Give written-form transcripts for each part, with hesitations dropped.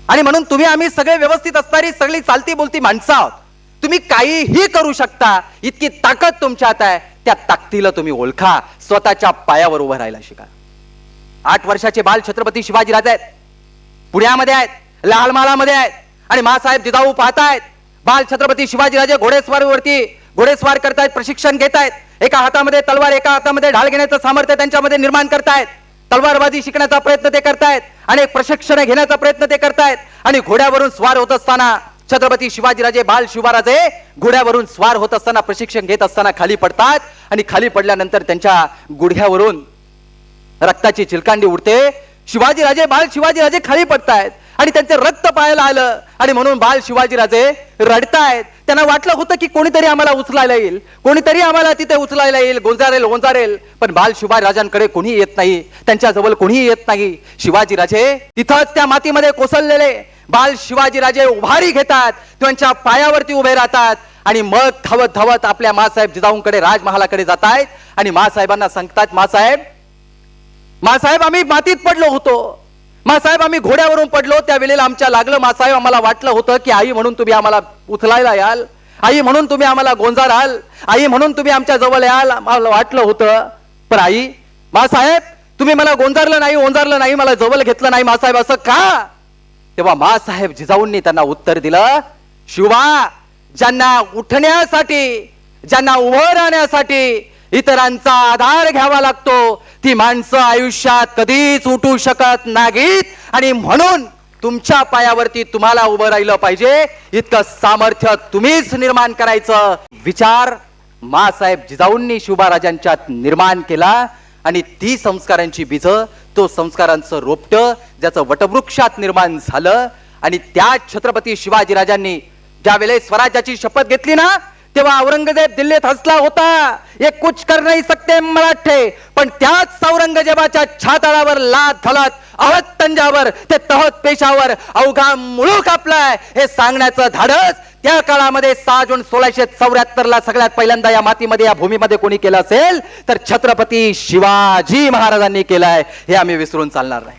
आणि म्हणून तुम्ही आम्ही सगळे व्यवस्थित असणारी सगळी चालती बोलती माणसं आहोत. तुम्ही काहीही करू शकता, इतकी ताकद तुमच्यात आहे. त्या ताकदीला तुम्ही ओळखा, स्वतःच्या पायावर उभं राहायला शिका. 8 वर्षाचे बाल छत्रपती शिवाजीराजे आहेत, पुण्यामध्ये आहेत, लालमालामध्ये आहेत आणि मासाहेब जिजाऊ पाहतायत. बाल छत्रपती शिवाजीराजे घोडेस्वार करतायत, प्रशिक्षण घेत आहेत. एका हातामध्ये तलवार, एका हातामध्ये ढाल घेण्याचं सामर्थ्य त्यांच्यामध्ये निर्माण करतायत. तलवारबाजी शिकण्याचा प्रयत्न ते करतायत, अनेक प्रशिक्षण घेण्याचा प्रयत्न ते करतायत. आणि घोड्यावरून स्वार होत असताना छत्रपती शिवाजीराजे बाल शिवराजे घोड्यावरून स्वार होत असताना, प्रशिक्षण घेत असताना खाली पडतात आणि खाली पडल्यानंतर त्यांच्या गुडघ्यावरून रक्ताची चिलकांडी उडते. बाल शिवाजीराजे खाली पडतायत आणि त्यांचे रक्त पाहायला आलं आणि म्हणून बाल शिवाजीराजे रडतायत. त्यांना वाटलं होतं की कोणीतरी आम्हाला उचलायला येईल, कोणीतरी आम्हाला तिथे उचलायला येईल, गोंजारेल. पण बाल शिवाजीराजांकडे कोणी येत नाही, त्यांच्या जवळ कोणीही येत नाही. शिवाजीराजे तिथंच त्या मातीमध्ये कोसळलेले बाल शिवाजीराजे उभारी घेतात, त्यांच्या पायावरती उभे राहतात आणि मग धावत धावत आपल्या मासाहेब जिजाऊंकडे राजमहालाकडे जातायत आणि मासाहेबांना सांगतात, मासाहेब आम्ही मातीत पडलो होतो, मासाहेब आम्ही घोड्यावरून पडलो, त्यावेळेला आमच्या लागलं मासाहेब. आम्हाला वाटलं होतं की आई म्हणून तुम्ही आम्हाला उचलायला याल, आई म्हणून तुम्ही आम्हाला गोंजाराल, आई म्हणून तुम्ही आमच्या जवळ याल, आम्हाला वाटलं होतं. पण मासाहेब तुम्ही मला गोंजारलं नाही, मला जवळ घेतलं नाही मासाहेब, असं का? तेव्हा मासाहेब जिजाऊंनी त्यांना उत्तर दिलं, शिवा, ज्यांना उठण्यासाठी, ज्यांना उभं राहण्यासाठी इतरांचा आधार घ्यावा लागतो, ती माणसं आयुष्यात कधीच उठू शकत नाहीत. आणि म्हणून तुमच्या पायावरती तुम्हाला उभं राहिलं पाहिजे, इतकं सामर्थ्य तुम्हीच निर्माण करायचं विचार मासाहेब जिजाऊंनी शिवबाराजांच्यात निर्माण केला. आणि ती संस्कारांची बीज, तो संस्कारांचं रोपटं ज्याचं वटवृक्षात निर्माण झालं. आणि त्या छत्रपती शिवाजीराजांनी ज्यावेळेस स्वराज्याची शपथ घेतली ना, तेव्हा औरंगजेब दिल्लीत हसला होता, ये कुछ कर नहीं सकते मराठे. पण त्याच औरंगजेबाच्या छाताळावर लाथ घालत अहत तंजावर ते तहत पेशावर अवघा मुळूक आपलाय हे सांगण्याचं धाडस त्या काळामध्ये 6 जून 1674 सगळ्यात पहिल्यांदा या मातीमध्ये, या भूमीमध्ये कोणी केलं असेल तर छत्रपती शिवाजी महाराजांनी केलंय. हे आम्ही विसरून चालणार नाही.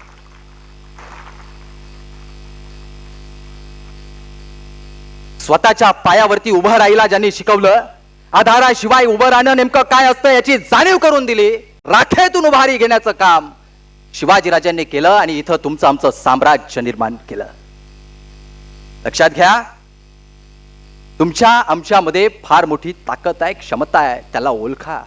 स्वतःच्या पायावरती उभं राहायला ज्यांनी शिकवलं, आधाराशिवाय उभं राहणं नेमकं काय असतं याची जाणीव करून दिली, राखेतून उभारी घेण्याचं काम शिवाजीराजांनी केलं आणि इथं तुमचं आमचं साम्राज्य निर्माण केलं. लक्षात घ्या, तुमच्या आमच्यामध्ये फार मोठी ताकद आहे, क्षमता आहे, त्याला ओळखा.